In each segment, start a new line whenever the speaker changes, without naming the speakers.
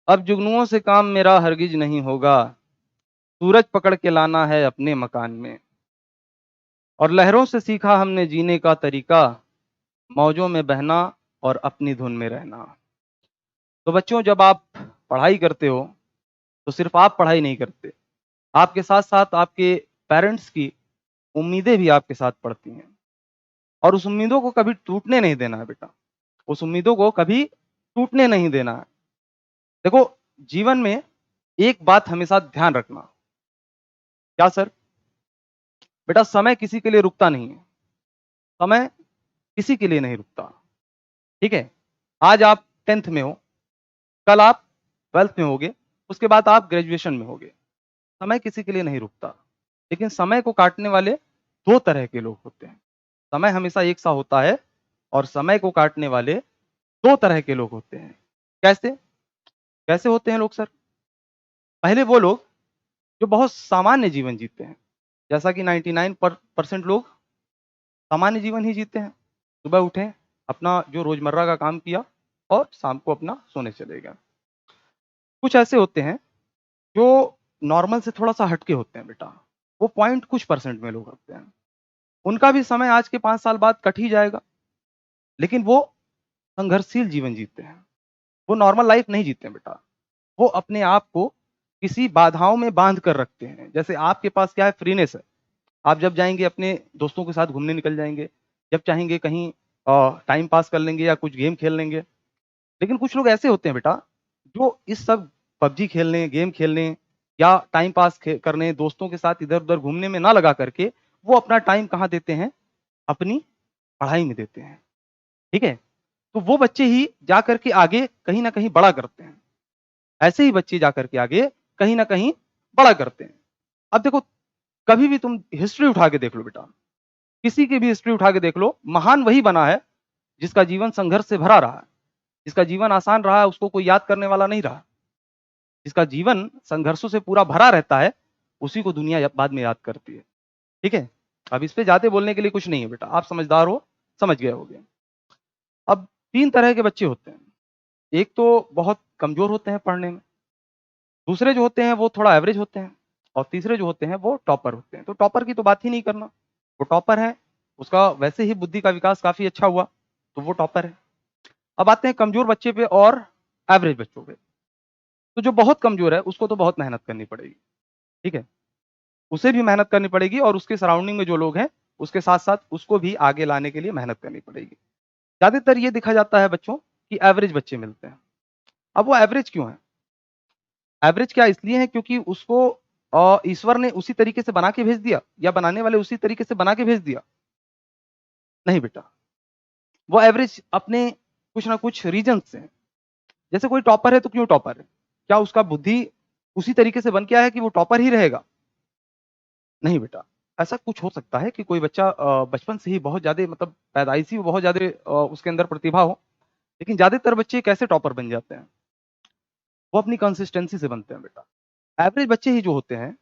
अब जुगनुओं से काम मेरा हरगिज नहीं होगा, सूरज पकड़ के लाना है अपने मकान में। और लहरों से सीखा हमने जीने का तरीका, मौजों में बहना और अपनी धुन में रहना। तो बच्चों, जब आप पढ़ाई करते हो तो सिर्फ आप पढ़ाई नहीं करते, आपके साथ साथ आपके पेरेंट्स की उम्मीदें भी आपके साथ पढ़ती हैं। और उस उम्मीदों को कभी टूटने नहीं देना है बेटा, उस उम्मीदों को कभी टूटने नहीं देना है। देखो, जीवन में एक बात हमेशा ध्यान रखना। क्या सर? बेटा, समय किसी के लिए रुकता नहीं है, समय किसी के लिए नहीं रुकता। ठीक है? आज आप 10th में हो, कल आप 12th में होगे, उसके बाद आप ग्रेजुएशन में होगे। समय किसी के लिए नहीं रुकता, लेकिन समय को काटने वाले दो तरह के लोग होते हैं। समय हमेशा एक सा होता है और समय को काटने वाले दो तरह के लोग होते हैं। कैसे कैसे होते हैं लोग सर? पहले वो लोग जो बहुत सामान्य जीवन जीते हैं, जैसा कि 99% लोग सामान्य जीवन ही जीते हैं। सुबह उठे, अपना जो रोजमर्रा का काम किया और शाम को अपना सोने चले गए। कुछ ऐसे होते हैं जो नॉर्मल से थोड़ा सा हटके होते हैं बेटा, वो पॉइंट कुछ परसेंट में लोग होते हैं। उनका भी समय आज के 5 साल बाद कट ही जाएगा, लेकिन वो संघर्षशील जीवन जीते हैं। वो नॉर्मल लाइफ नहीं जीते हैं बेटा, वो अपने आप को किसी बाधाओं में बांध कर रखते हैं। जैसे आपके पास क्या है, फ्रीनेस है, आप जब जाएंगे अपने दोस्तों के साथ घूमने निकल जाएंगे, जब चाहेंगे कहीं टाइम पास कर लेंगे या कुछ गेम खेल लेंगे। लेकिन कुछ लोग ऐसे होते हैं बेटा, जो इस सब पबजी खेलने, गेम खेलने या टाइम पास करने, दोस्तों के साथ इधर उधर घूमने में ना लगा करके वो अपना टाइम कहाँ देते हैं? अपनी पढ़ाई में देते हैं। ठीक है? तो वो बच्चे ही जा करके आगे कहीं ना कहीं बड़ा करते हैं। ऐसे ही बच्चे जा करके आगे कहीं ना कहीं बड़ा करते हैं। अब देखो, कभी भी तुम हिस्ट्री उठा के देख लो बेटा, किसी की भी हिस्ट्री उठा के देख लो, महान वही बना है जिसका जीवन संघर्ष से भरा रहा है। जिसका जीवन आसान रहा है उसको कोई याद करने वाला नहीं रहा। जिसका जीवन संघर्षों से पूरा भरा रहता है, उसी को दुनिया बाद में याद करती है। ठीक है? अब इस पे ज्यादा बोलने के लिए कुछ नहीं है बेटा, आप समझदार हो, समझ गए होगे। अब 3 तरह के बच्चे होते हैं। एक तो बहुत कमजोर होते हैं पढ़ने में, दूसरे जो होते हैं वो थोड़ा एवरेज होते हैं, और तीसरे जो होते हैं वो टॉपर होते हैं। तो टॉपर की तो बात ही नहीं करना, वो टॉपर है, उसका वैसे ही बुद्धि का विकास काफी अच्छा हुआ, तो वो टॉपर है। अब आते हैं कमजोर बच्चे पे और एवरेज बच्चों पे। तो जो बहुत कमजोर है उसको तो बहुत मेहनत करनी पड़ेगी। ठीक है? उसे भी मेहनत करनी पड़ेगी, और उसके सराउंडिंग में जो लोग हैं उसके साथ साथ उसको भी आगे लाने के लिए मेहनत करनी पड़ेगी। ज्यादातर ये देखा जाता है बच्चों कि एवरेज बच्चे मिलते हैं। अब वो एवरेज क्यों है? एवरेज क्या इसलिए है क्योंकि उसको ईश्वर ने उसी तरीके से बना के भेज दिया, या बनाने वाले उसी तरीके से बना के भेज दिया? नहीं बेटा, वो एवरेज अपने कुछ ना कुछ रीजन से है। जैसे कोई टॉपर है तो क्यों टॉपर है? क्या उसका बुद्धि उसी तरीके से बन के आया है कि वो टॉपर ही रहेगा? नहीं बेटा, ऐसा कुछ हो सकता है कि कोई बच्चा बचपन से ही बहुत ज्यादा, मतलब पैदाइशी बहुत ज्यादा उसके अंदर प्रतिभा हो, लेकिन ज्यादातर बच्चे कैसे टॉपर बन जाते हैं? वो अपनी कंसिस्टेंसी से बनते हैं बेटा। एवरेज बच्चे ही जो होते हैं,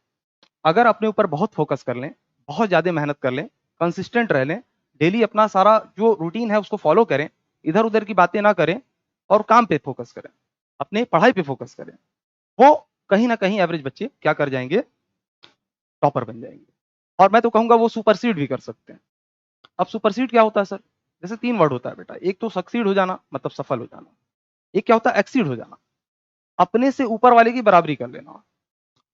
अगर अपने ऊपर बहुत फोकस कर लें, बहुत ज़्यादा मेहनत कर लें, कंसिस्टेंट रह लें, डेली अपना सारा जो रूटीन है उसको फॉलो करें, इधर उधर की बातें ना करें और काम पे फोकस करें, अपने पढ़ाई पे फोकस करें, वो कहीं ना कहीं एवरेज बच्चे क्या कर जाएंगे? टॉपर बन जाएंगे। और मैं तो कहूंगा वो सुपरसीड भी कर सकते हैं। अब सुपरसीड क्या होता है सर? जैसे 3 वर्ड होता है बेटा, एक तो सक्सीड हो जाना, मतलब सफल हो जाना। एक क्या होता है? एक्सीड हो जाना, अपने से ऊपर वाले की बराबरी कर लेना।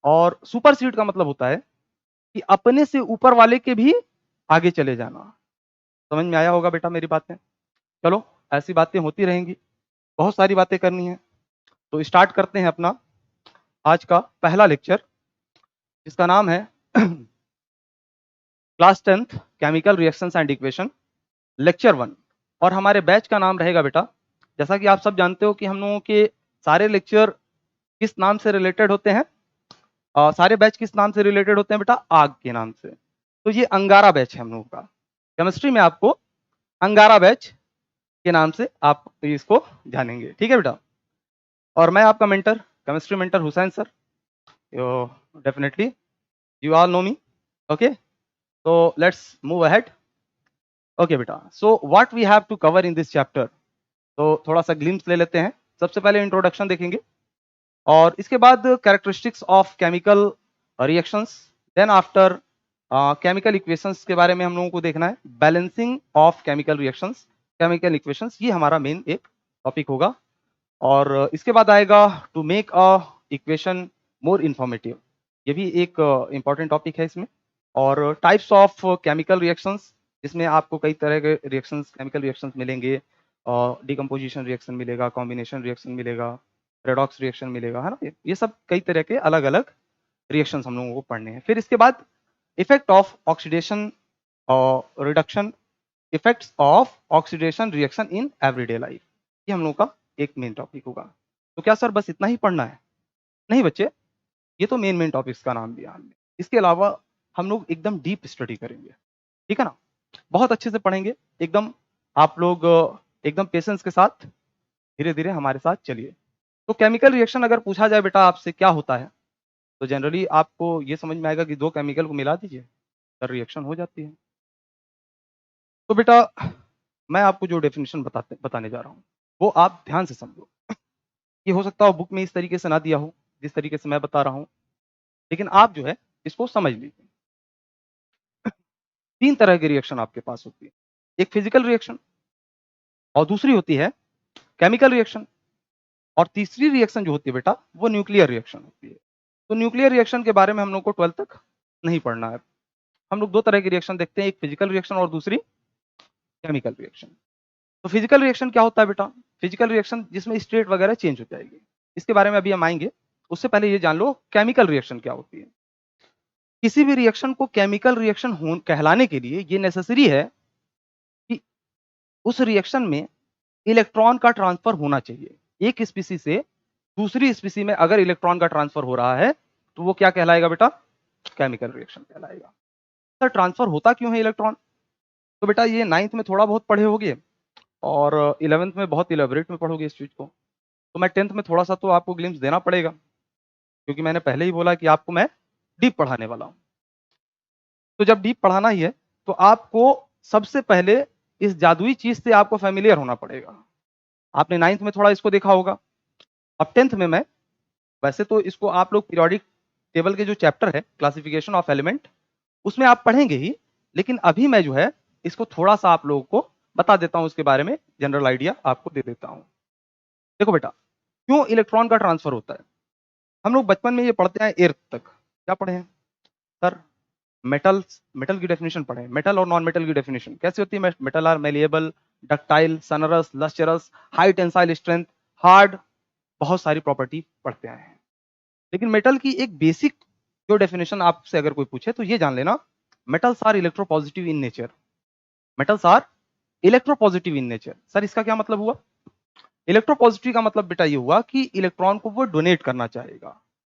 और सुपरसीड का मतलब होता है कि अपने से ऊपर वाले के भी आगे चले जाना। समझ में आया होगा बेटा मेरी बातें? चलो, ऐसी बातें होती रहेंगी, बहुत सारी बातें करनी है। तो स्टार्ट करते हैं अपना आज का पहला लेक्चर, जिसका नाम है class 10th chemical reactions and equation, lecture 1। और हमारे बैच का नाम रहेगा बेटा, जैसा कि आप सब जानते हो कि हम लोगों के सारे लेक्चर किस नाम से रिलेटेड होते हैं? सारे बैच किस नाम से रिलेटेड होते हैं बेटा? आग के नाम से। तो ये अंगारा बैच है हम लोगों का। केमिस्ट्री में आपको अंगारा बैच के नाम से आप इसको जानेंगे। ठीक है बेटा? और मैं आपका mentor, chemistry mentor Hussain sir. Definitely you all know me. Okay, so let's move ahead. Okay बेटा, so what we have to cover in this chapter, तो थोड़ा सा ग्लिम्स ले लेते हैं। सबसे पहले इंट्रोडक्शन देखेंगे, और इसके बाद characteristics of chemical reactions, then after chemical equations के बारे में हम लोगों को देखना है, balancing of chemical reactions, chemical equations, ये हमारा मेन एक टॉपिक होगा। और इसके बाद आएगा to make a equation more informative, ये भी एक इंपॉर्टेंट टॉपिक है इसमें। और टाइप्स ऑफ केमिकल रिएक्शंस, जिसमें आपको कई तरह के रिएक्शंस, केमिकल रिएक्शंस मिलेंगे, डिकम्पोजिशन रिएक्शन मिलेगा, कॉम्बिनेशन रिएक्शन मिलेगा, रेडॉक्स रिएक्शन मिलेगा, है ना। ये सब कई तरह के अलग अलग रिएक्शंस हम लोगों को पढ़ने हैं। फिर इसके बाद इफेक्ट ऑफ ऑक्सीडेशन और reduction, effects of oxidation reaction in everyday life, ये हम लोगों का एक मेन टॉपिक होगा। तो क्या सर बस इतना ही पढ़ना है? नहीं बच्चे, ये तो मेन टॉपिक्स का नाम दिया हमने। इसके अलावा हम लोग एकदम डीप स्टडी करेंगे, ठीक है ना, बहुत अच्छे से पढ़ेंगे एकदम। आप लोग एकदम पेशेंस के साथ धीरे धीरे हमारे साथ चलिए। तो केमिकल रिएक्शन अगर पूछा जाए बेटा आपसे क्या होता है, तो जनरली आपको ये समझ में आएगा कि दो केमिकल को मिला दीजिए, सर रिएक्शन हो जाती है। तो बेटा मैं आपको जो डेफिनेशन बताने जा रहा हूँ वो आप ध्यान से समझो। ये हो सकता है बुक में इस तरीके से ना दिया हो जिस तरीके से मैं बता रहा हूँ, लेकिन आप जो है इसको समझ लीजिए। तीन तरह की रिएक्शन आपके पास होती है, एक फिजिकल रिएक्शन, और दूसरी होती है केमिकल रिएक्शन, और तीसरी रिएक्शन जो होती है बेटा वो न्यूक्लियर रिएक्शन होती है। तो न्यूक्लियर रिएक्शन के बारे में हम लोग को 12th तक नहीं पढ़ना है। हम लोग दो तरह की रिएक्शन देखते हैं, एक फिजिकल रिएक्शन और दूसरी केमिकल रिएक्शन। तो फिजिकल रिएक्शन क्या होता है बेटा? फिजिकल रिएक्शन जिसमें स्टेट वगैरह चेंज हो जाएगी, इसके बारे में अभी हम आएंगे। उससे पहले ये जान लो केमिकल रिएक्शन क्या होती है। किसी भी रिएक्शन को केमिकल रिएक्शन कहलाने के लिए ये नेसेसरी है कि उस रिएक्शन में इलेक्ट्रॉन का ट्रांसफर होना चाहिए। एक स्पीसी से दूसरी स्पीसी में अगर इलेक्ट्रॉन का ट्रांसफर हो रहा है तो वो क्या कहलाएगा बेटा? केमिकल रिएक्शन कहलाएगा। सर ट्रांसफर होता क्यों है इलेक्ट्रॉन? तो बेटा ये 9th में थोड़ा बहुत पढ़े होगे और 11th में बहुत इलेबोरेट में पढ़ोगे इस चीज को। तो मैं 10th में थोड़ा सा तो आपको ग्लिम्स देना पड़ेगा, क्योंकि मैंने पहले ही बोला कि आपको मैं डीप पढ़ाने वाला हूं। तो जब डीप पढ़ाना ही है तो आपको सबसे पहले इस जादुई चीज से आपको फैमिलियर होना पड़ेगा। आपने 9th में थोड़ा इसको देखा होगा, अब 10th में मैं, वैसे तो इसको आप लोग पीरियोडिक टेबल के जो चैप्टर है क्लासिफिकेशन ऑफ एलिमेंट उसमें आप पढ़ेंगे ही, लेकिन अभी मैं जो है इसको थोड़ा सा आप लोगों को बता देता हूं, उसके बारे में जनरल आइडिया आपको दे देता हूं। देखो बेटा क्यों इलेक्ट्रॉन का ट्रांसफर होता है, हम लोग बचपन में ये पढ़ते हैं एर्थ तक, क्या पढ़े हैं सर? मेटल, मेटल की डेफिनेशन पढ़े, मेटल और नॉन मेटल की डेफिनेशन कैसी होती है? Metal are malleable, ductile, sonorous, lustrous, high tensile strength, hard, बहुत सारी प्रॉपर्टी पढ़ते आए हैं। लेकिन मेटल की एक बेसिक जो डेफिनेशन आपसे अगर कोई पूछे तो ये जान लेना, metals are electropositive in nature. Metals are electropositive in nature. Sir इसका क्या मतलब हुआ? इलेक्ट्रोपॉजिटिव का मतलब बेटा ये हुआ कि इलेक्ट्रॉन को वो डोनेट करना चाहेगा।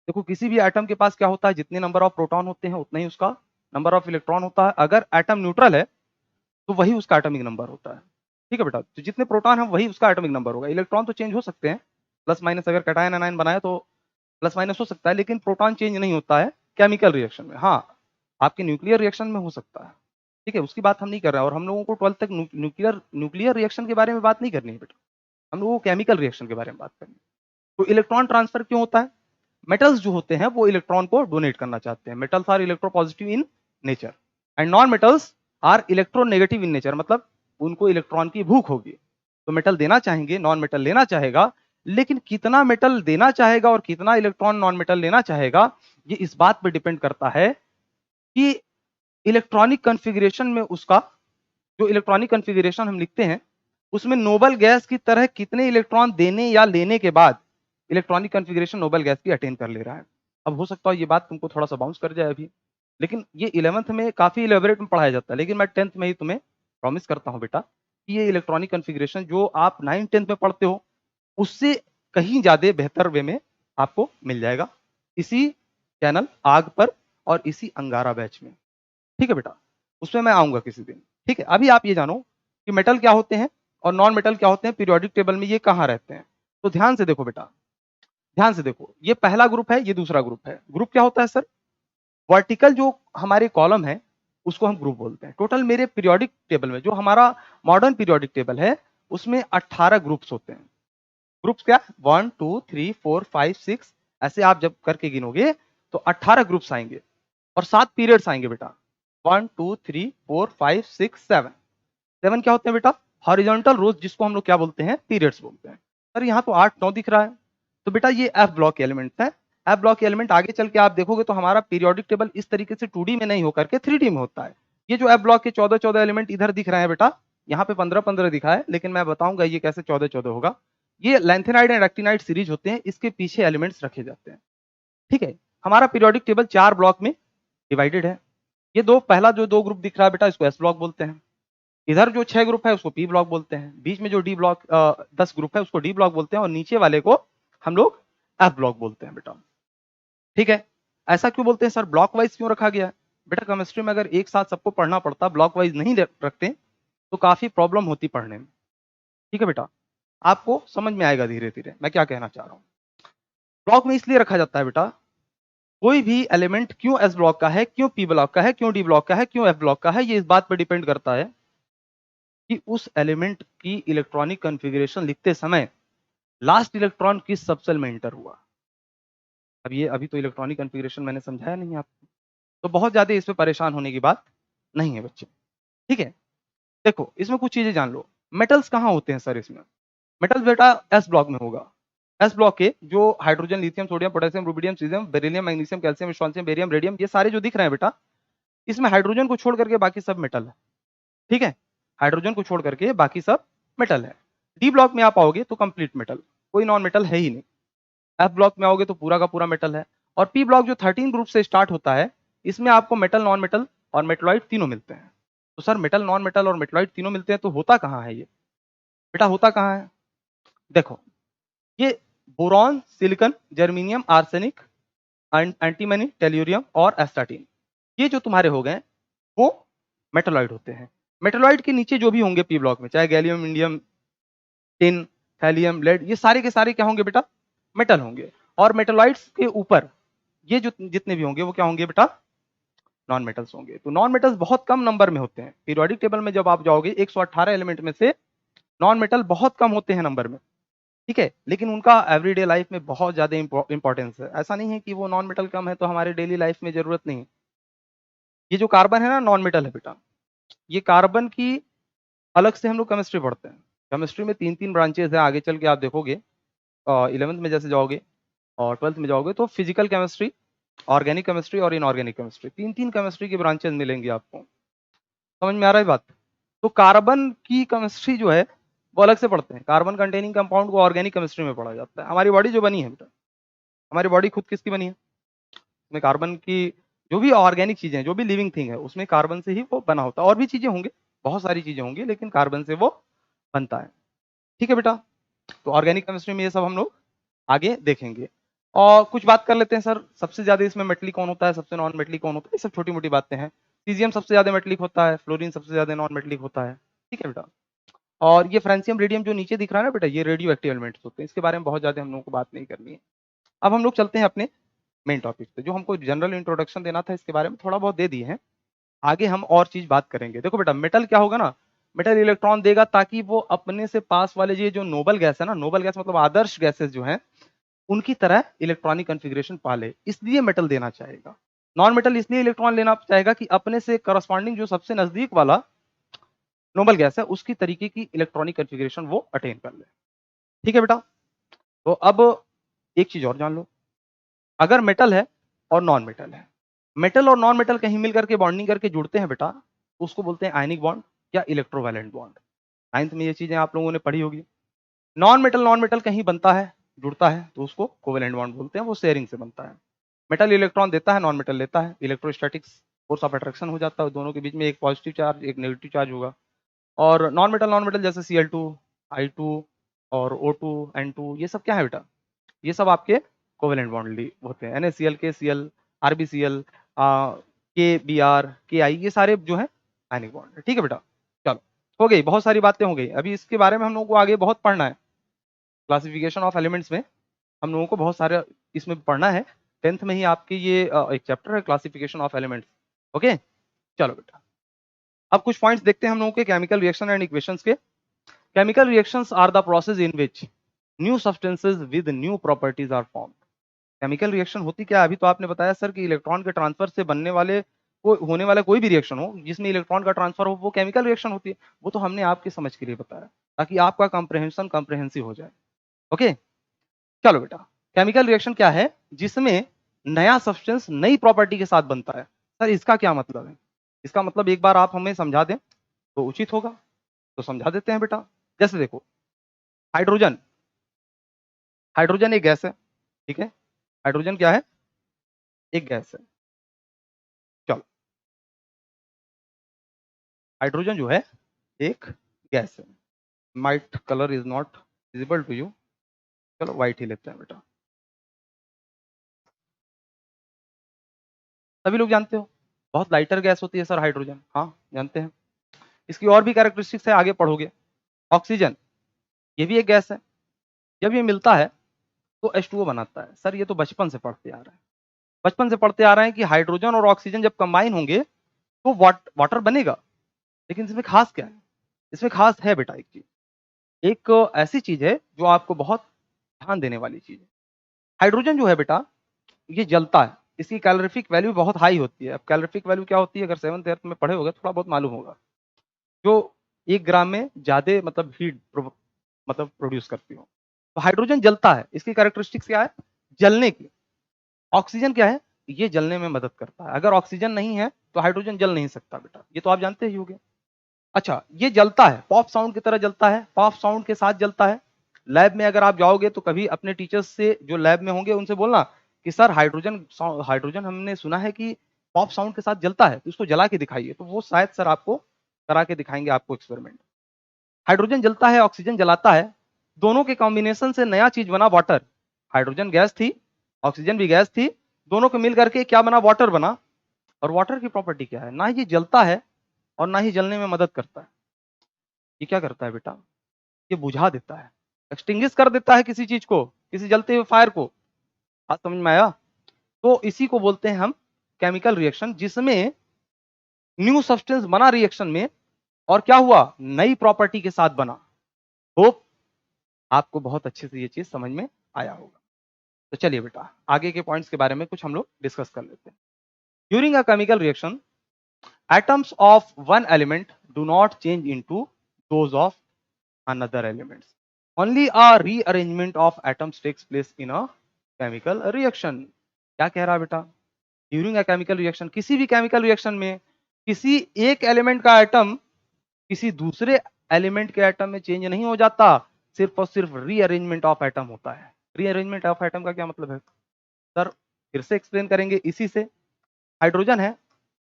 देखो किसी भी एटम के पास क्या होता है, जितने नंबर ऑफ प्रोटॉन होते हैं उतना ही उसका नंबर ऑफ इलेक्ट्रॉन होता है। अगर एटम न्यूट्रल है तो वही उसका एटॉमिक नंबर होता है, ठीक है बेटा। तो जितने प्रोटॉन है वही उसका एटॉमिक नंबर होगा। इलेक्ट्रॉन तो चेंज हो सकते हैं, प्लस माइनस, अगर कैटायन एनायन बनाए तो प्लस माइनस हो सकता है, लेकिन प्रोटॉन चेंज नहीं होता है केमिकल रिएक्शन में। हाँ आपके न्यूक्लियर रिएक्शन में हो सकता है, ठीक है, उसकी बात हम नहीं कर रहे हैं। और हम लोगों को 12th तक न्यूक्लियर रिएक्शन के बारे में बात नहीं करनी है बेटा, हम लोगों को केमिकल रिएक्शन के बारे में बात करनी है। तो इलेक्ट्रॉन ट्रांसफर क्यों होता है? मेटल्स जो होते हैं वो इलेक्ट्रॉन को डोनेट करना चाहते हैं। Metals are electropositive in nature and non metals are electronegative in nature, मतलब उनको इलेक्ट्रॉन की भूख होगी तो मेटल देना चाहेंगे, नॉन मेटल लेना चाहेगा, लेकिन कितना मेटल देना चाहेगा और कितना इलेक्ट्रॉन नॉन मेटल लेना चाहेगा ये इस बात पर डिपेंड करता है कि इलेक्ट्रॉनिक कॉन्फ़िगरेशन में उसका, जो इलेक्ट्रॉनिक कॉन्फ़िगरेशन हम लिखते हैं उसमें नोबल गैस की तरह कितने इलेक्ट्रॉन देने या लेने के बाद इलेक्ट्रॉनिक कॉन्फ़िगरेशन नोबल गैस की अटेन कर ले रहा है। अब हो सकता है ये बात तुमको थोड़ा सा बाउंस कर जाए अभी, लेकिन ये 11th में काफी इलेबोरेट में पढ़ाया जाता है, लेकिन मैं 10th में ही तुम्हें प्रॉमिस करता हूं बेटा कि ये इलेक्ट्रॉनिक कॉन्फ़िगरेशन जो आप 9th 10th में पढ़ते हो उससे कहीं ज्यादा बेहतर वे में आपको मिल जाएगा इसी चैनल आग पर और इसी अंगारा बैच में, ठीक है बेटा। उसमें मैं आऊंगा किसी दिन, ठीक है। अभी आप ये जानो कि मेटल क्या होते हैं और नॉन मेटल क्या होते हैं, पीरियोडिक टेबल में ये कहाँ रहते हैं। तो ध्यान से देखो बेटा, ध्यान से देखो, ये पहला ग्रुप है, ये दूसरा ग्रुप है। ग्रुप क्या होता है सर? वर्टिकल जो हमारे कॉलम है उसको हम ग्रुप बोलते हैं। टोटल मेरे पीरियोडिक टेबल में, जो हमारा मॉडर्न पीरियोडिक टेबल है उसमें 18 ग्रुप्स होते हैं। ग्रुप्स क्या? 1 2 3 4 5 6 ऐसे आप जब करके गिनोगे तो 18 ग्रुप्स आएंगे और 7 पीरियड्स आएंगे बेटा। 1 2 3 4 5 6 7। 7 क्या होते हैं बेटा? हॉरिजॉन्टल रोज, जिसको हम लोग क्या बोलते हैं? पीरियड्स बोलते हैं। सर यहाँ तो 8 9 दिख रहा है। तो बेटा ये एफ ब्लॉक के एलिमेंट्स हैं। एफ ब्लॉक के एलिमेंट आगे चल के आप देखोगे तो हमारा पीरियोडिक टेबल इस तरीके से 2D में नहीं होकर के 3D में होता है। ये जो एफ ब्लॉक के 14 14 एलिमेंट इधर दिख रहे हैं बेटा, यहाँ पे 15 15 दिखा है, लेकिन मैं बताऊंगा ये कैसे 14 14 होगा। ये लैंथेनाइड एंड एक्टिनाइड सीरीज होते हैं, इसके पीछे एलिमेंट्स रखे जाते हैं। ठीक है, हमारा पीरियोडिक टेबल 4 ब्लॉक में डिवाइडेड है। ये दो, पहला जो 2 ग्रुप दिख रहा है बेटा, इसको एस ब्लॉक बोलते हैं। इधर जो 6 ग्रुप है उसको पी ब्लॉक बोलते हैं। बीच में जो डी ब्लॉक 10 ग्रुप है उसको डी ब्लॉक बोलते हैं, और नीचे वाले को हम लोग एफ ब्लॉक बोलते हैं बेटा। ठीक है, ऐसा क्यों बोलते हैं सर? ब्लॉक वाइज क्यों रखा गया है? बेटा केमिस्ट्री में अगर एक साथ सबको पढ़ना पड़ता, ब्लॉक वाइज नहीं रखते, तो काफी प्रॉब्लम होती पढ़ने में। ठीक है बेटा, आपको समझ में आएगा धीरे धीरे मैं क्या कहना चाह रहा हूँ। ब्लॉक में इसलिए रखा जाता है बेटा, कोई भी एलिमेंट क्यों एस ब्लॉक का है, क्यों पी ब्लॉक का है, क्यों डी ब्लॉक का है, क्यों एफ ब्लॉक का है, ये इस बात पर डिपेंड करता है कि उस एलिमेंट की इलेक्ट्रॉनिक कॉन्फ़िगरेशन लिखते समय लास्ट इलेक्ट्रॉन किस सबसेल में इंटर हुआ। अब ये अभी तो इलेक्ट्रॉनिक कॉन्फ़िगरेशन मैंने समझाया नहीं आपको, तो बहुत ज्यादा इस पे परेशान होने की बात नहीं है बच्चे। ठीक है, देखो इसमें कुछ चीजें जान लो। मेटल्स कहाँ होते हैं सर? इसमें मेटल्स बेटा एस ब्लॉक में होगा। एस ब्लॉक के जो hydrogen, lithium, sodium, potassium, rubidium, caesium, beryllium, magnesium, calcium, strontium, barium, radium, ये सारे जो दिख रहे हैं बेटा, इसमें हाइड्रोजन को छोड़ करके बाकी सब मेटल है। ठीक है, हाइड्रोजन को छोड़ करके बाकी सब मेटल है। डी ब्लॉक में आप आओगे तो कंप्लीट मेटल, कोई नॉन मेटल है ही नहीं। एफ ब्लॉक में आओगे तो पूरा का पूरा मेटल है। और पी ब्लॉक जो 13 ग्रुप से स्टार्ट होता है, इसमें आपको मेटल, नॉन मेटल और मेटलॉइड तीनों मिलते हैं। तो सर मेटल, नॉन मेटल और मेटलॉइड तीनों मिलते हैं, तो होता कहाँ है ये बेटा? होता कहाँ है? देखो, ये boron, silicon, germanium, arsenic, antimony, tellurium और एस्टाटीन, ये जो तुम्हारे हो गए वो मेटलॉइड होते हैं। मेटलॉइड के नीचे जो भी होंगे पी ब्लॉक में, चाहे gallium, indium, tin, thallium, lead, ये सारे के सारे क्या होंगे बेटा? मेटल होंगे। और मेटलॉइड्स के ऊपर ये जो जितने भी होंगे वो क्या होंगे बेटा? नॉन मेटल्स होंगे। तो नॉन मेटल्स बहुत कम नंबर में होते हैं। पीरियोडिक टेबल में जब आप जाओगे 118 एलिमेंट में से नॉन मेटल बहुत कम होते हैं नंबर में। ठीक है, लेकिन उनका एवरीडे लाइफ में बहुत ज्यादा इंपॉर्टेंस है। ऐसा नहीं है कि वो नॉन मेटल कम है तो हमारे डेली लाइफ में जरूरत नहीं। ये जो कार्बन है ना, नॉन मेटल है बेटा। ये कार्बन की अलग से हम लोग केमिस्ट्री पढ़ते हैं। केमिस्ट्री में 3 ब्रांचेस है, आगे चल के आप देखोगे 11th में जैसे जाओगे और 12th में जाओगे तो फिजिकल केमिस्ट्री, ऑर्गेनिक केमिस्ट्री और इनऑर्गेनिक केमिस्ट्री, 3 केमिस्ट्री की ब्रांचेस मिलेंगी आपको। समझ में आ रहा है बात? तो कार्बन की केमिस्ट्री जो है वो अलग से पढ़ते हैं। कार्बन कंटेनिंग कंपाउंड को ऑर्गेनिक केमिस्ट्री में पढ़ा जाता है। हमारी बॉडी जो बनी है बेटा, हमारी बॉडी खुद किसकी बनी है? उसमें कार्बन की, जो भी ऑर्गेनिक चीजें हैं, जो भी लिविंग थिंग है, उसमें कार्बन से ही वो बना होता है। और भी चीजें होंगे, बहुत सारी चीजें होंगी, लेकिन कार्बन से वो बनता है। ठीक है बेटा, तो ऑर्गेनिक केमिस्ट्री में ये सब हम लोग आगे देखेंगे। और कुछ बात कर लेते हैं सर, सबसे ज्यादा इसमें मेटलिक कौन होता है, सबसे नॉन मेटलिक कौन होता है, ये सब छोटी मोटी बातें हैं। सीजियम सबसे ज्यादा मेटलिक होता है, फ्लोरीन सबसे ज्यादा नॉन मेटलिक होता है। ठीक है बेटा, और ये फ्रांसियम, रेडियम जो नीचे दिख रहा है ना बेटा, ये रेडियो एक्टिव एलिमेंट्स होते हैं। इसके बारे में बहुत ज्यादा हम लोगों को बात नहीं करनी है। अब हम लोग चलते हैं अपने मेन टॉपिक पे। जो हमको जनरल इंट्रोडक्शन देना था इसके बारे में थोड़ा बहुत दे दिए हैं, आगे हम और चीज बात करेंगे। देखो बेटा, मेटल क्या होगा ना, मेटल इलेक्ट्रॉन देगा ताकि वो अपने से पास वाले ये जो नोबल गैस है ना, नोबल गैस मतलब आदर्श गैसेस जो हैं, उनकी तरह इलेक्ट्रॉनिक कॉन्फ़िगरेशन पाले, इसलिए मेटल देना चाहेगा। नॉन मेटल इसलिए इलेक्ट्रॉन लेना चाहेगा कि अपने से करस्पॉन्डिंग जो सबसे नजदीक वाला नोबल गैस है उसकी तरीके की इलेक्ट्रॉनिक कॉन्फ़िगरेशन वो अटेन कर ले। ठीक है बेटा, तो अब एक चीज और जान लो, अगर मेटल है और नॉन मेटल है, मेटल और नॉन मेटल कहीं मिल करके बॉन्डिंग करके जुड़ते हैं बेटा, उसको बोलते हैं आयनिक बॉन्ड या इलेक्ट्रोवैलेंट बॉन्ड। 9th में ये चीजें आप लोगों ने पढ़ी होगी। नॉन मेटल कहीं बनता है, जुड़ता है, तो उसको कोवेलेंट बॉन्ड बोलते हैं, वो शेयरिंग से बनता है। मेटल इलेक्ट्रॉन देता है, नॉन मेटल लेता है, इलेक्ट्रोस्टैटिक्स फोर्स ऑफ अट्रैक्शन हो जाता है, दोनों के बीच में एक पॉजिटिव चार्ज एक नेगेटिव चार्ज होगा। और नॉन मेटल जैसे Cl2, I2 और O2, N2, ये सब क्या है बेटा? ये सब आपके कोवेलेंट बॉन्ड होते हैं। NaCl, KCl, RbCl, KBr, Ki, ये सारे जो है आयनिक बॉन्ड है। ठीक है बेटा, चलो हो गई, बहुत सारी बातें हो गई। अभी इसके बारे में हम लोगों को आगे बहुत पढ़ना है। क्लासिफिकेशन ऑफ एलिमेंट्स में हम लोगों को बहुत सारे इसमें पढ़ना है। 10th में ही आपके ये एक चैप्टर है क्लासिफिकेशन ऑफ एलिमेंट्स। ओके, चलो बेटा, अब कुछ पॉइंट्स देखते हैं हम लोगों के केमिकल रिएक्शन एंड इक्वेशंस के। Chemical reactions are the process in which new substances with new properties are formed. Chemical reaction होती क्या है? अभी तो आपने बताया सर कि इलेक्ट्रॉन के ट्रांसफर से बनने वाले होने वाला कोई भी रिएक्शन हो जिसमें इलेक्ट्रॉन का ट्रांसफर हो वो केमिकल रिएक्शन होती है। वो तो हमने आपकी समझ के लिए बताया ताकि आपका कॉम्प्रहेंसिव हो जाए। ओके, चलो बेटा, केमिकल रिएक्शन क्या है? जिसमें नया सब्सटेंस नई प्रॉपर्टी के साथ बनता है। सर इसका क्या मतलब है? इसका मतलब एक बार आप हमें समझा दें तो उचित होगा, तो समझा देते हैं बेटा। जैसे देखो, हाइड्रोजन, हाइड्रोजन एक गैस है, ठीक है? हाइड्रोजन क्या है? एक गैस है। चलो, हाइड्रोजन जो है एक गैस है। Might colour is not visible to you, चलो व्हाइट ही लेते हैं बेटा। सभी लोग जानते हो बहुत लाइटर गैस होती है सर हाइड्रोजन, हाँ जानते हैं। इसकी और भी कैरेक्टरिस्टिक्स है, आगे पढ़ोगे। ऑक्सीजन, ये भी एक गैस है। जब ये मिलता है तो H2O बनाता है। सर ये तो बचपन से पढ़ते आ रहे हैं, बचपन से पढ़ते आ रहे हैं कि हाइड्रोजन और ऑक्सीजन जब कंबाइन होंगे तो वाटर बनेगा। लेकिन इसमें खास क्या है? इसमें खास है बेटा एक चीज, एक ऐसी चीज है जो आपको बहुत ध्यान देने वाली चीज है। हाइड्रोजन जो है बेटा ये जलता है, इसकी कैलोरीफिक वैल्यू बहुत हाई होती है। अब कैलोरीफिक वैल्यू क्या होती है? अगर 7th 8th में पढ़े होगे थोड़ा बहुत मालूम होगा। जो 1 ग्राम में ज्यादा मतलब हीट मतलब प्रोड्यूस करती हो। तो हाइड्रोजन जलता है, इसकी कैरेक्टरिस्टिक्स क्या है? जलने की। ऑक्सीजन क्या है? ये जलने में मदद करता है। अगर ऑक्सीजन नहीं है तो हाइड्रोजन जल नहीं सकता बेटा, ये तो आप जानते ही होंगे। अच्छा, ये जलता है, पॉप साउंड की तरह जलता है, पॉप साउंड के साथ जलता है। लैब में अगर आप जाओगे तो कभी अपने टीचर्स से जो लैब में होंगे उनसे बोलना कि सर हाइड्रोजन हाइड्रोजन हमने सुना है कि पॉप साउंड के साथ जलता है, तो इसको जला के दिखाइए। तो वो शायद सर आपको करा के दिखाएंगे आपको एक्सपेरिमेंट। हाइड्रोजन जलता है, ऑक्सीजन जलाता है, दोनों के कॉम्बिनेशन से नया चीज बना वाटर। हाइड्रोजन गैस थी, ऑक्सीजन भी गैस थी, दोनों को मिल करके क्या बना? वाटर बना। और वाटर की प्रॉपर्टी क्या है? ना ये जलता है और ना ही जलने में मदद करता है। ये क्या करता है बेटा? ये बुझा देता है, एक्सटिंग्विश कर देता है किसी चीज को, किसी जलते हुए फायर को। बात समझ में आया? तो इसी को बोलते हैं हम केमिकल रिएक्शन, जिसमें न्यू सब्सटेंस बना रिएक्शन में और क्या हुआ? नई प्रॉपर्टी के साथ बना। होप आपको बहुत अच्छे से ये चीज समझ में आया होगा। तो चलिए बेटा आगे के पॉइंट्स के बारे में कुछ हम लोग डिस्कस कर लेते हैं। During a chemical reaction, atoms of one element do not change into those of another element. Only a rearrangement of atoms takes place in a chemical reaction. क्या कह रहा है बेटा? ड्यूरिंग अ केमिकल रिएक्शन, किसी भी chemical reaction में किसी एक एलिमेंट का एटम किसी दूसरे एलिमेंट के एटम में चेंज नहीं हो जाता, सिर्फ और सिर्फ रीअरेंजमेंट ऑफ एटम होता है। रीअरेंजमेंट ऑफ एटम का क्या मतलब है सर? फिर से एक्सप्लेन करेंगे इसी से। हाइड्रोजन है,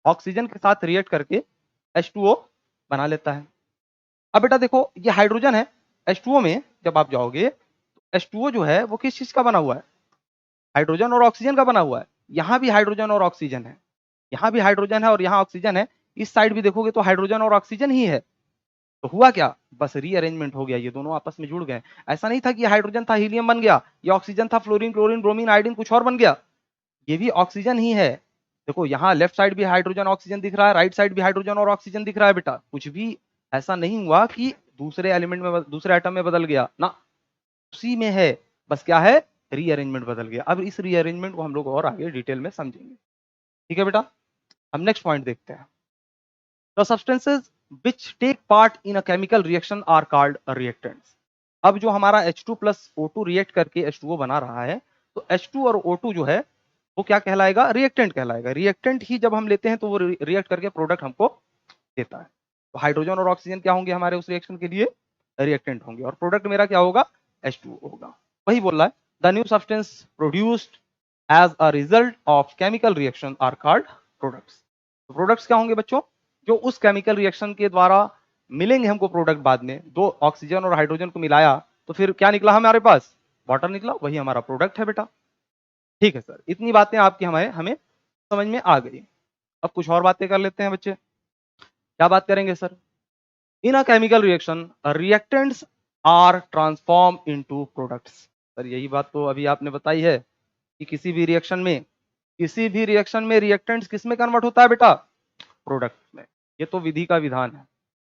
ऑक्सीजन के साथ रिएक्ट करके H2O बना लेता है। अब बेटा देखो, ये हाइड्रोजन है, H2O में जब आप जाओगे तो H2O जो है वो किस चीज का बना हुआ है? हाइड्रोजन और ऑक्सीजन का बना हुआ है। यहाँ भी हाइड्रोजन और ऑक्सीजन है, यहाँ भी हाइड्रोजन है और यहाँ ऑक्सीजन है। इस साइड भी देखोगे तो हाइड्रोजन और ऑक्सीजन ही है। तो हुआ क्या? बस रीअरेंजमेंट हो गया, ये दोनों आपस में जुड़ गए। ऐसा नहीं था कि हाइड्रोजन था हीलियम बन गया, ये ऑक्सीजन था फ्लोरीन क्लोरीन ब्रोमीन आयोडीन कुछ और बन गया। ये भी ऑक्सीजन ही है। देखो यहाँ लेफ्ट साइड भी हाइड्रोजन ऑक्सीजन दिख रहा है, राइट साइड भी हाइड्रोजन और ऑक्सीजन दिख रहा है बेटा। कुछ भी ऐसा नहीं हुआ कि दूसरे एलिमेंट में दूसरे एटम में बदल गया ना, उसी में है। बस क्या है? रीअरेंजमेंट बदल गया। अब इस रीअरेंजमेंट को हम लोग और आगे डिटेल में समझेंगे। ठीक है बेटा, हम नेक्स्ट पॉइंट देखते हैं। The substances which take part in a chemical reaction are called reactants. अब जो हमारा H2 plus O2 रिएक्ट करके H2O बना रहा है, तो H2 और O2 जो है वो क्या कहलाएगा? रिएक्टेंट कहलाएगा। रिएक्टेंट ही जब हम लेते हैं तो वो रिएक्ट करके प्रोडक्ट हमको देता है। तो हाइड्रोजन और ऑक्सीजन क्या होंगे हमारे उस रिएक्शन के लिए? रिएक्टेंट होंगे, और प्रोडक्ट मेरा क्या होगा? H2O होगा। वही बोल रहा है, the new substance produced as a result of chemical reaction are called products. Products क्या होंगे बच्चों? जो उस केमिकल रिएक्शन के द्वारा मिलेंगे हमको प्रोडक्ट। बाद में दो ऑक्सीजन और हाइड्रोजन को मिलाया तो फिर क्या निकला हमारे पास? वाटर निकला, वही हमारा प्रोडक्ट है बेटा। ठीक है सर, इतनी बातें आपकी हमें समझ में आ गई। अब कुछ और बातें कर लेते हैं बच्चे। क्या बात करेंगे sir? In a chemical reaction reactants are transform into products. Sir यही बात तो अभी आपने बताई है कि किसी भी रिएक्शन में रिएक्टेंट्स किस में कन्वर्ट होता है बेटा? प्रोडक्ट में। ये तो विधि का विधान है,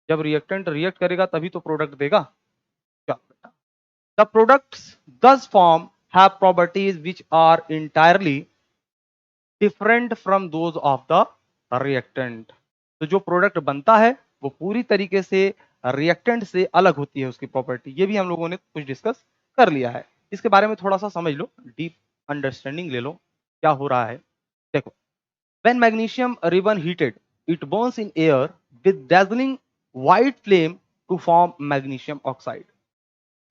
जब रिएक्टेंट रिएक्ट करेगा तभी तो प्रोडक्ट देगा। क्या बेटा? द प्रोडक्ट्स दस form have properties which are entirely different from those of the reactant। तो जो प्रोडक्ट बनता है वो पूरी तरीके से रिएक्टेंट से अलग होती है उसकी प्रॉपर्टी। ये भी हम लोगों ने कुछ डिस्कस कर लिया है। इसके बारे में थोड़ा सा समझ लो, डीप अंडरस्टैंडिंग ले लो क्या हो रहा है। देखो, when magnesium ribbon heated it burns in air with dazzling white flame to form magnesium oxide।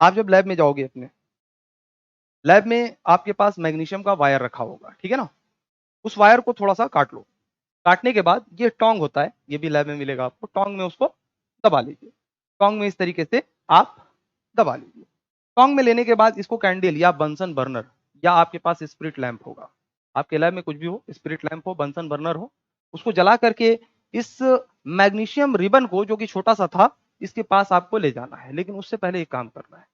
आप जब लैब में जाओगे, अपने लैब में आपके पास मैग्नीशियम का वायर रखा होगा, ठीक है ना। उस वायर को थोड़ा सा काट लो। काटने के बाद ये टोंग होता है, ये भी लैब में मिलेगा आपको। टोंग में उसको दबा लीजिए। टोंग में इस तरीके से आप दबा लीजिए। टोंग में लेने के बाद इसको कैंडल या बंसन बर्नर या आपके पास स्पिरिट लैंप होगा, आपके लैब में कुछ भी हो, स्पिरिट लैंप हो, बंसन बर्नर हो, उसको जला करके इस मैग्नीशियम रिबन को, जो कि छोटा सा था, इसके पास आपको ले जाना है। लेकिन उससे पहले एक काम करना है।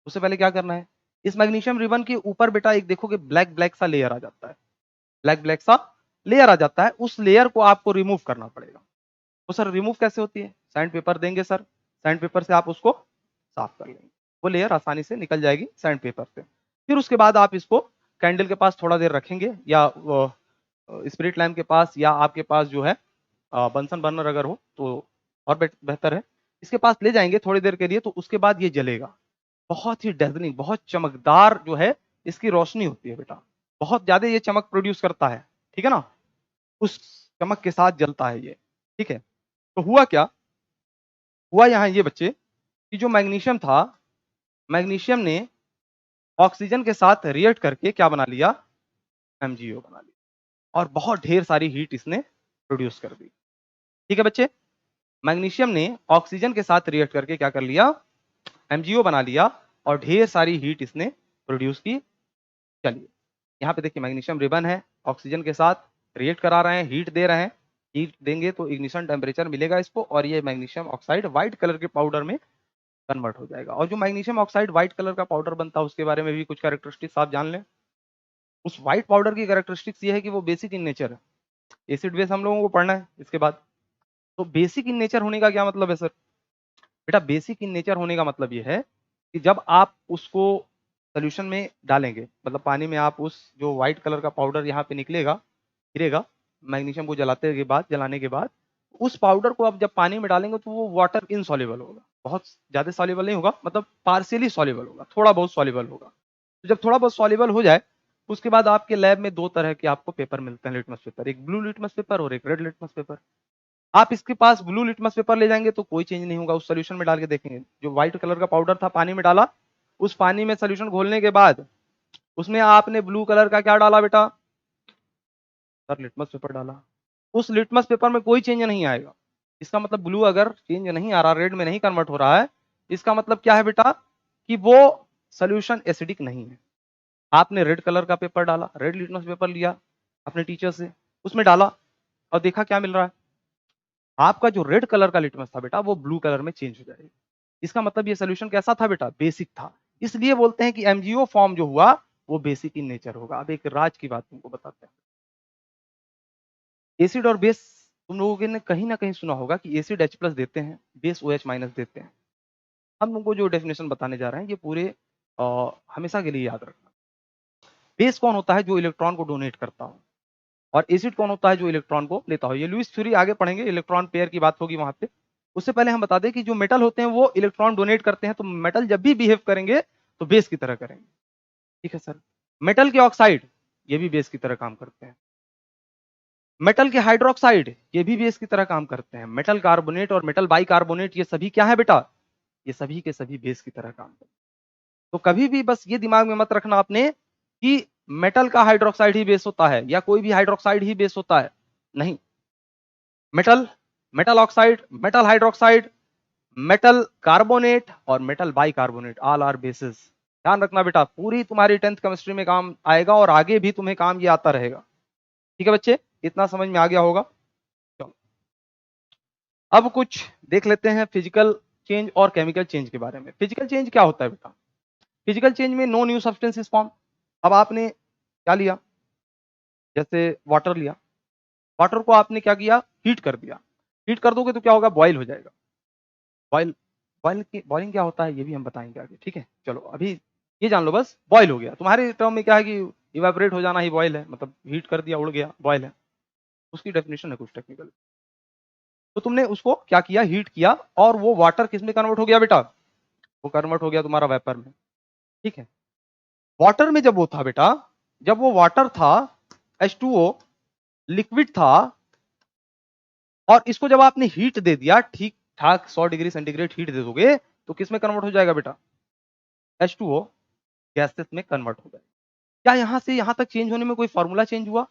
उससे पहले क्या करना है, इस मैग्नीशियम रिबन के ऊपर बेटा एक देखोगे ब्लैक ब्लैक सा लेयर आ जाता है। ब्लैक ब्लैक सा लेयर आ जाता है, उस लेयर को आपको रिमूव करना पड़ेगा। तो सर रिमूव कैसे होती है? सैंड पेपर देंगे सर, सैंड पेपर से आप उसको साफ कर लेंगे, वो लेयर आसानी से निकल जाएगी सैंड पेपर से। फिर उसके बाद आप इसको कैंडल के पास थोड़ा देर रखेंगे, या स्पिरिट लैम्प के पास, या आपके पास जो है बंसन बर्नर अगर हो तो और बेहतर है, इसके पास ले जाएंगे थोड़ी देर के लिए। तो उसके बाद ये जलेगा, बहुत ही डेजलिंग, बहुत चमकदार जो है इसकी रोशनी होती है बेटा, बहुत ज्यादा ये चमक प्रोड्यूस करता है, ठीक है ना। उस चमक के साथ जलता है ये, ठीक है। तो हुआ क्या, हुआ यहाँ ये बच्चे कि जो मैग्नीशियम था, मैग्नीशियम ने ऑक्सीजन के साथ रिएक्ट करके क्या बना लिया, MgO बना लिया, और बहुत ढेर सारी हीट इसने प्रोड्यूस कर दी। ठीक है बच्चे, मैग्नीशियम ने ऑक्सीजन के साथ रिएक्ट करके क्या कर लिया, MgO बना लिया, और ढेर सारी हीट इसने प्रोड्यूस की। चलिए यहाँ पे देखिए, मैग्नीशियम रिबन है, ऑक्सीजन के साथ रिएक्ट करा रहे हैं, हीट दे रहे हैं। हीट देंगे तो इग्निशन टेम्परेचर मिलेगा इसको, और ये मैग्नीशियम ऑक्साइड व्हाइट कलर के पाउडर में कन्वर्ट हो जाएगा। और जो मैग्नीशियम ऑक्साइड व्हाइट कलर का पाउडर बनता है, उसके बारे में भी कुछ कैरेक्टरिस्टिक्स आप जान लें। उस व्हाइट पाउडर की कैरेक्टरिस्टिक्स ये है कि वो बेसिक इन नेचर है। एसिड बेस हम लोगों को पढ़ना है इसके बाद। तो बेसिक इन नेचर होने का क्या मतलब है सर? बेटा बेसिक इन नेचर होने का मतलब ये है कि जब आप उसको सोल्यूशन में डालेंगे, मतलब पानी में, आप उस जो व्हाइट कलर का पाउडर यहाँ पे निकलेगा, गिरेगा मैग्नीशियम को जलाने के बाद उस पाउडर को आप जब पानी में डालेंगे तो वो वाटर इनसॉल्युबल होगा, बहुत ज्यादा सॉल्युबल नहीं होगा, मतलब पार्शियली सॉल्युबल होगा, थोड़ा बहुत सॉल्युबल होगा। तो जब थोड़ा बहुत सॉल्युबल हो जाए, उसके बाद आपके लैब में दो तरह के आपको पेपर मिलते हैं लिटमस पेपर, एक ब्लू लिटमस पेपर और एक रेड लिटमस पेपर। आप इसके पास ब्लू लिटमस पेपर ले जाएंगे तो कोई चेंज नहीं होगा, उस सोल्यूशन में डाल के देखेंगे, जो व्हाइट कलर का पाउडर था पानी में डाला, उस पानी में सोल्यूशन घोलने के बाद उसमें आपने ब्लू कलर का क्या डाला बेटा, सर लिटमस पेपर डाला। उस लिटमस पेपर में कोई चेंज नहीं आएगा। इसका मतलब ब्लू अगर चेंज नहीं आ रहा, रेड में नहीं कन्वर्ट हो रहा है, इसका मतलब क्या है बेटा, कि वो सोल्यूशन एसिडिक नहीं है। आपने रेड कलर का पेपर डाला, रेड लिटमस पेपर लिया अपने टीचर से, उसमें डाला और देखा क्या मिल रहा है, आपका जो रेड कलर का लिटमस था बेटा वो ब्लू कलर में चेंज हो जाएगा। इसका मतलब ये सोल्यूशन कैसा था बेटा, बेसिक था। इसलिए बोलते हैं कि MgO फॉर्म जो हुआ वो बेसिक इन नेचर होगा। अब एक राज की बात तुमको बताते हैं, एसिड और बेस, तुम लोगों ने कहीं ना कहीं सुना होगा कि एसिड H+ देते हैं, बेस OH- देते हैं। हम तुमको जो डेफिनेशन बताने जा रहे हैं ये पूरे हमेशा के लिए याद रखना। बेस कौन होता है, जो इलेक्ट्रॉन को डोनेट करता हो, और एसिड कौन होता है, जो इलेक्ट्रॉन को लेता हो। ये लुईस थ्योरी आगे पढ़ेंगे, इलेक्ट्रॉन पेयर की बात होगी वहां पे। उससे पहले हम बता दें कि जो मेटल होते हैं वो इलेक्ट्रॉन डोनेट करते हैं, तो मेटल जब भी बिहेव करेंगे तो बेस की तरह करेंगे, ठीक है सर। मेटल के ऑक्साइड ये भी बेस की तरह काम करते हैं। मेटल के हाइड्रोक्साइड ये भी बेस की तरह काम करते हैं। मेटल कार्बोनेट और मेटल बाइकार्बोनेट ये सभी क्या है बेटा, ये सभी के सभी बेस की तरह काम करते हैं। तो कभी भी बस ये दिमाग में मत रखना आपने कि मेटल का हाइड्रोक्साइड ही बेस होता है या कोई भी हाइड्रोक्साइड ही बेस होता है, नहीं। Metal, metal oxide, metal hydroxide, metal carbonate और metal bicarbonate all are bases. ध्यान रखना बेटा, पूरी तुम्हारी 10th केमिस्ट्री में काम आएगा और आगे भी तुम्हें काम ये आता रहेगा, ठीक है बच्चे, इतना समझ में आ गया होगा। चलो अब कुछ देख लेते हैं फिजिकल चेंज और केमिकल चेंज के बारे में। फिजिकल चेंज क्या होता है बेटा, फिजिकल चेंज में no new substance is form. अब आपने क्या लिया, जैसे वाटर लिया, वाटर को आपने क्या किया, हीट कर दिया। हीट कर दोगे तो क्या होगा, बॉयल हो जाएगा। बॉयल, बॉइलिंग क्या होता है ये भी हम बताएंगे आगे, ठीक है। चलो अभी ये जान लो बस, बॉयल हो गया। तुम्हारे टर्म में क्या है कि इवेपोरेट हो जाना ही बॉयल है, मतलब हीट कर दिया, उड़ गया, बॉयल है, उसकी डेफिनेशन है कुछ टेक्निकल। तो तुमने उसको क्या किया, हीट किया, और वो वाटर किस में कन्वर्ट हो गया बेटा, वो कन्वर्ट हो गया तुम्हारा वेपर में। ठीक है, वाटर में जब वो था बेटा, जब वो वाटर था H2O लिक्विड था, और इसको जब आपने हीट दे दिया, ठीक ठाक 100 डिग्री सेंटीग्रेड हीट दे दोगे, तो किस में कन्वर्ट हो जाएगा बेटा, H2O गैसेस में कन्वर्ट हो जाएगा। क्या यहां से यहां तक चेंज होने में कोई फॉर्मूला चेंज हुआ?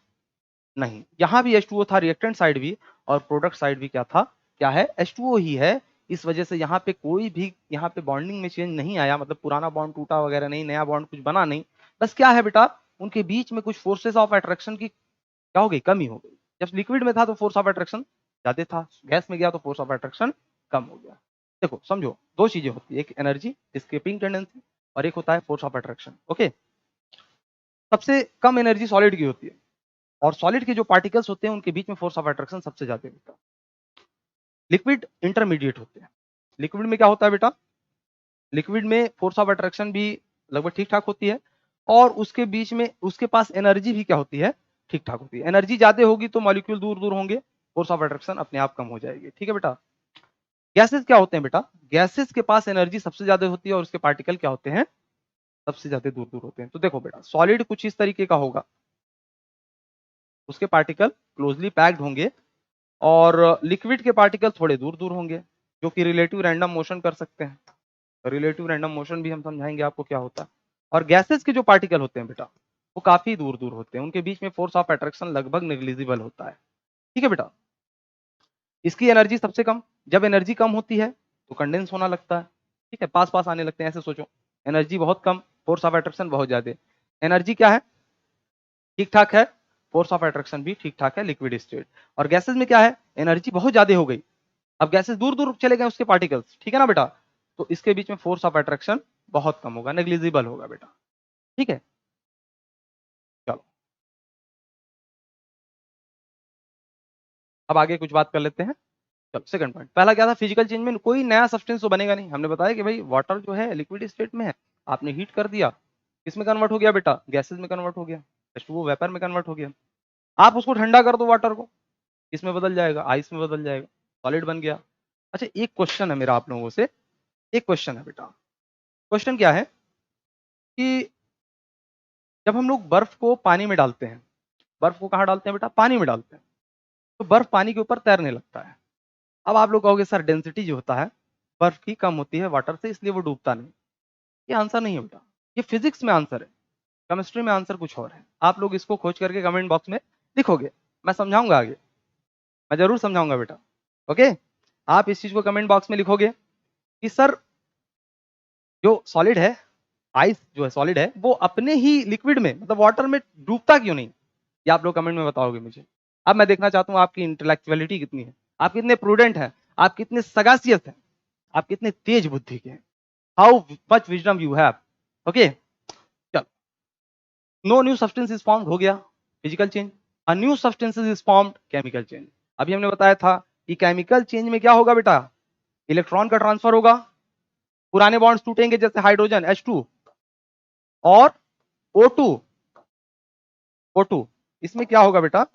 नहीं, यहां भी H2O था, रिएक्टेंट साइड भी और प्रोडक्ट साइड भी क्या था, क्या है, H2O ही है। इस वजह से यहाँ पे कोई भी यहाँ पे बॉन्डिंग में चेंज नहीं आया, मतलब पुराना बॉन्ड टूटा वगैरह नहीं, नया बॉन्ड कुछ बना नहीं। बस क्या है बेटा, उनके बीच में कुछ फोर्सेस ऑफ अट्रैक्शन की क्या हो गई, कमी हो गई। जब लिक्विड में था तो फोर्स ऑफ अट्रैक्शन ज्यादा था, गैस में गया तो फोर्स ऑफ अट्रैक्शन कम हो गया। देखो समझो, दो चीजें होती है, एक एनर्जी एस्केपिंग टेंडेंसी और एक होता है फोर्स ऑफ अट्रैक्शन। ओके, सबसे कम एनर्जी सॉलिड की होती है, और सॉलिड के जो पार्टिकल्स होते हैं उनके बीच में फोर्स ऑफ अट्रैक्शन सबसे ज्यादा होता है। लिक्विड इंटरमीडिएट होते हैं। लिक्विड में क्या होता है बेटा, लिक्विड में फोर्स ऑफ अट्रैक्शन भी लगभग ठीक ठाक होती है, और उसके बीच में उसके पास एनर्जी भी क्या होती है, ठीक ठाक होती है। एनर्जी ज्यादा होगी तो मॉलिक्यूल दूर दूर होंगे, फोर्स ऑफ अट्रैक्शन अपने आप कम हो जाएगी। ठीक है बेटा, गैसेस क्या होते हैं बेटा, गैसेस के पास एनर्जी सबसे ज्यादा होती है और उसके पार्टिकल क्या होते हैं, सबसे ज्यादा दूर दूर होते हैं। तो देखो बेटा, सॉलिड कुछ इस तरीके का होगा, उसके पार्टिकल क्लोजली पैक्ड होंगे, और लिक्विड के पार्टिकल थोड़े दूर दूर होंगे, जो कि रिलेटिव रैंडम मोशन कर सकते हैं। रिलेटिव रैंडम मोशन भी हम समझाएंगे आपको क्या होता है। और गैसेस के जो पार्टिकल होते हैं बेटा, वो काफी दूर दूर होते हैं, उनके बीच में फोर्स ऑफ अट्रैक्शन लगभग नेग्लिजिबल होता है। ठीक है बेटा, इसकी एनर्जी सबसे कम, जब एनर्जी कम होती है तो कंडेंस होना लगता है। ठीक है, पास पास आने लगते हैं, ऐसे सोचो, एनर्जी बहुत कम, फोर्स ऑफ अट्रैक्शन बहुत ज्यादा। एनर्जी क्या है, ठीक ठाक है, फोर्स ऑफ अट्रैक्शन भी ठीक ठाक है, लिक्विड स्टेट। और गैसेस में क्या है, एनर्जी बहुत ज्यादा हो गई, अब गैसेस दूर दूर चले गए उसके पार्टिकल्स, ठीक है ना बेटा, तो इसके बीच में फोर्स ऑफ अट्रैक्शन बहुत कम होगा, नेग्लिजिबल होगा बेटा। ठीक है, चलो अब आगे कुछ बात कर लेते हैं। चलो सेकंड पॉइंट, पहला क्या था, फिजिकल चेंज में कोई नया सब्सटेंस तो बनेगा नहीं। हमने बताया कि भाई वाटर जो है लिक्विड स्टेट में है, आपने हीट कर दिया, किसमें कन्वर्ट हो गया बेटा, गैसेस में कन्वर्ट हो गया, वो वेपर में कन्वर्ट हो गया। आप उसको ठंडा कर दो वाटर को, किसमें बदल जाएगा, आइस में बदल जाएगा, सॉलिड बन गया। अच्छा, एक क्वेश्चन है मेरा आप लोगों से, एक क्वेश्चन है बेटा, क्वेश्चन क्या है कि जब हम लोग बर्फ को पानी में डालते हैं, बर्फ को कहाँ डालते हैं बेटा, पानी में डालते हैं, तो बर्फ पानी के ऊपर तैरने लगता है। अब आप लोग कहोगे सर डेंसिटी जो होता है बर्फ की कम होती है वाटर से, इसलिए वो डूबता नहीं। ये आंसर नहीं है बेटा, ये फिजिक्स में आंसर है, केमिस्ट्री में आंसर कुछ और है। आप लोग इसको खोज करके कमेंट बॉक्स में लिखोगे, मैं समझाऊंगा आगे, मैं जरूर समझाऊंगा बेटा। ओके, आप इस चीज को कमेंट बॉक्स में लिखोगे कि सर जो सॉलिड है, आइस जो है सॉलिड है, वो अपने ही लिक्विड में मतलब वाटर में डूबता क्यों नहीं, ये आप लोग कमेंट में बताओगे मुझे। अब मैं देखना चाहता हूँ आपकी इंटेलेक्चुअलिटी कितनी है, आप कितने प्रूडेंट हैं, आप कितने सगासियस हैं, आप कितने तेज बुद्धि के हैं, how much wisdom you have. Okay, चलो, no new substance is formed हो गया, physical change. A new substance is formed, chemical change. अभी हमने बताया था कि केमिकल चेंज में क्या होगा बेटा, इलेक्ट्रॉन का ट्रांसफर होगा, पुराने बॉन्ड्स टूटेंगे जैसे हाइड्रोजन H2 और O2, O2, इसमें क्या होगा बेटा,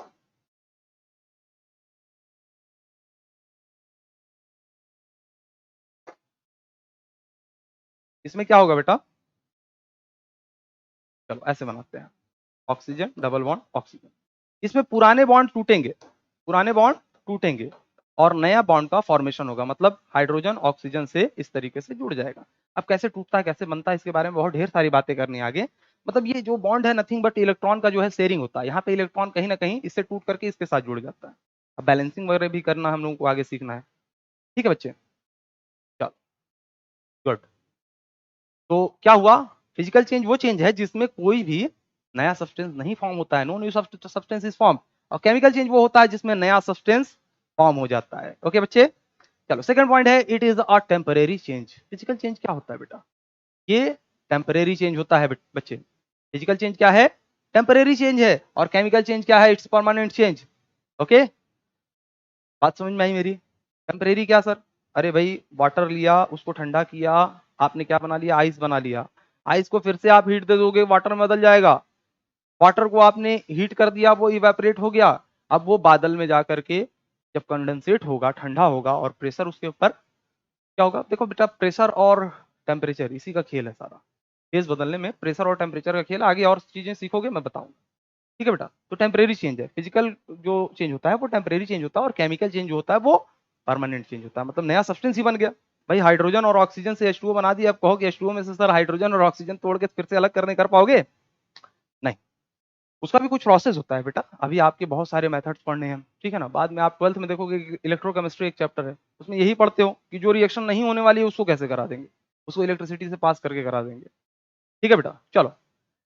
इसमें क्या होगा बेटा, चलो ऐसे बनाते हैं, ऑक्सीजन डबल बॉन्ड ऑक्सीजन, इसमें पुराने बॉन्ड टूटेंगे, पुराने बॉन्ड टूटेंगे और नया बॉन्ड का फॉर्मेशन होगा, मतलब हाइड्रोजन ऑक्सीजन से इस तरीके से जुड़ जाएगा। अब कैसे टूटता है कैसे बनता है इसके बारे में बहुत ढेर सारी बातें करनी है आगे। मतलब ये जो बॉन्ड है नथिंग बट इलेक्ट्रॉन का जो है शेयरिंग होता है, यहाँ पे इलेक्ट्रॉन कहीं ना कहीं इससे टूट करके इसके साथ जुड़ जाता है। अब बैलेंसिंग वगैरह भी करना हम लोगों को आगे सीखना है। ठीक है बच्चे, चलो गुड। तो क्या हुआ, फिजिकल चेंज वो चेंज है जिसमें कोई भी नया सब्सटेंस नहीं फॉर्म होता है, no new substance is form. और केमिकल चेंज वो होता है जिसमें नया सब्सटेंस फॉर्म हो जाता है। ओके बच्चे, चलो सेकंड पॉइंट है, it is a temporary change. Physical change क्या होता है बेटा, ये टेम्परेरी चेंज होता है बच्चे। फिजिकल चेंज क्या है, टेम्परेरी चेंज है, और केमिकल चेंज क्या है, इट्स परमानेंट चेंज। ओके, बात समझ में आई मेरी। टेम्परेरी क्या सर, अरे भाई वाटर लिया उसको ठंडा किया, आपने क्या बना लिया, आइस बना लिया। आइस को फिर से आप हीट दे दोगे, वाटर में बदल जाएगा। वाटर को आपने हीट कर दिया, वो इवेपोरेट हो गया। अब वो बादल में जा करके जब कंडेंसेट होगा, ठंडा होगा और प्रेशर उसके ऊपर क्या होगा, देखो बेटा प्रेशर और टेम्परेचर इसी का खेल है सारा। फेज बदलने में प्रेशर और टेम्परेचर का खेल, आगे और चीजें सीखोगे मैं बताऊंगा, ठीक है बेटा। तो टेम्परेरी चेंज है, फिजिकल जो चेंज होता है वो टेम्परेरी चेंज होता है, और केमिकल चेंज होता है वो परमानेंट चेंज होता है, मतलब नया सब्सटेंस ही बन गया। भाई हाइड्रोजन और ऑक्सीजन से H2O बना दिया, अब कहो कि H2O में से सर हाइड्रोजन और ऑक्सीजन तोड़ के फिर से अलग करने कर पाओगे? नहीं, उसका भी कुछ प्रोसेस होता है बेटा। अभी आपके बहुत सारे मेथड्स पढ़ने हैं, ठीक है ना। बाद में आप 12th में देखोगे इलेक्ट्रोकेमिस्ट्री एक चैप्टर है, उसमें यही पढ़ते हो कि जो रिएक्शन नहीं होने वाली है उसको कैसे करा देंगे, उसको इलेक्ट्रिसिटी से पास करके करा देंगे, ठीक है बेटा। चलो,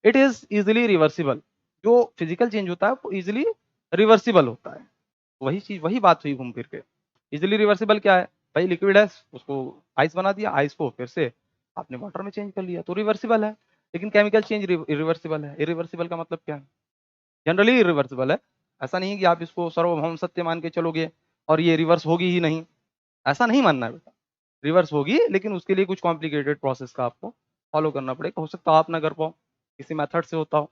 इट इज इजिली रिवर्सिबल। जो फिजिकल चेंज होता है वो इजिली रिवर्सिबल होता है। वही चीज, वही बात हुई घूम फिर के। इजिली रिवर्सिबल क्या है भाई, लिक्विड है उसको आइस बना दिया, आइस को फिर से आपने वाटर में चेंज कर लिया तो रिवर्सिबल है। लेकिन केमिकल चेंज इरिवर्सिबल है। इरिवर्सिबल का मतलब क्या है, जनरली इरिवर्सिबल है। ऐसा नहीं कि आप इसको सर्वभौम सत्य मान के चलोगे और ये रिवर्स होगी ही नहीं, ऐसा नहीं मानना है बेटा। रिवर्स होगी, लेकिन उसके लिए कुछ कॉम्प्लिकेटेड प्रोसेस का आपको फॉलो करना पड़ेगा, हो सकता है आप ना कर पाओ, किसी मेथड से होता हो,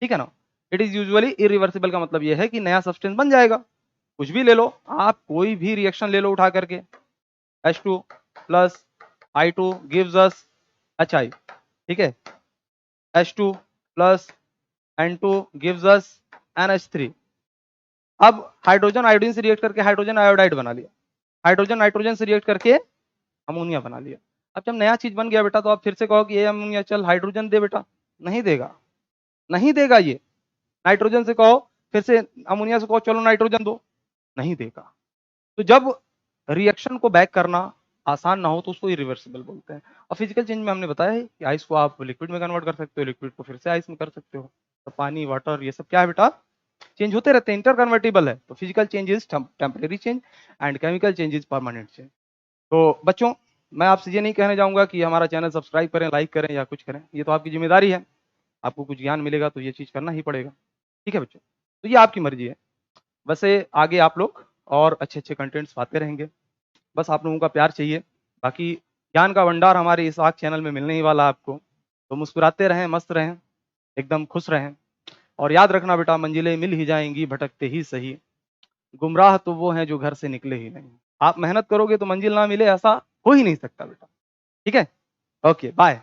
ठीक है ना। इट इज यूजुअली इरिवर्सिबल का मतलब यह है कि नया सब्सटेंस बन जाएगा। कुछ भी ले लो आप, कोई भी रिएक्शन ले लो उठा करके, H2 plus I2 gives us HI, ठीक है। H2 plus N2 gives us NH3। अब हाइड्रोजन आयोडीन से रिएक्ट करके हाइड्रोजन आयोडाइड बना लिया, हाइड्रोजन नाइट्रोजन से रिएक्ट करके अमोनिया बना लिया। अब जब नया चीज बन गया बेटा, तो आप फिर से कहो कि ये अमोनिया चल हाइड्रोजन दे बेटा, नहीं देगा, नहीं देगा ये। नाइट्रोजन से कहो, फिर से अमोनिया से कहो चलो नाइट्रोजन दो, नहीं देगा। तो जब रिएक्शन को बैक करना आसान ना हो तो उसको इरिवर्सिबल बोलते हैं। और फिजिकल चेंज में हमने बताया है कि आइस को आप लिक्विड में कन्वर्ट कर सकते हो, लिक्विड को फिर से आइस में कर सकते हो। तो पानी, वाटर, ये सब क्या है बेटा, चेंज होते रहते हैं, इंटर कन्वर्टेबल है। तो physical change is temporary change and chemical change is permanent change. तो बच्चों, मैं आपसे ये नहीं कहने जाऊंगा कि हमारा चैनल सब्सक्राइब करें, लाइक करें या कुछ करें, ये तो आपकी जिम्मेदारी है। आपको कुछ ज्ञान मिलेगा तो ये चीज करना ही पड़ेगा, ठीक है बच्चों। तो ये आपकी मर्जी है। वैसे आगे आप लोग और अच्छे अच्छे कंटेंट्स पाते रहेंगे, बस आप लोगों का प्यार चाहिए। बाकी ज्ञान का भंडार हमारे इस आग चैनल में मिलने ही वाला आपको। तो मुस्कुराते रहें, मस्त रहें, एकदम खुश रहें। और याद रखना बेटा, मंजिलें मिल ही जाएंगी भटकते ही सही, गुमराह तो वो हैं जो घर से निकले ही नहीं। आप मेहनत करोगे तो मंजिल ना मिले, ऐसा हो ही नहीं सकता बेटा, ठीक है। Okay, bye.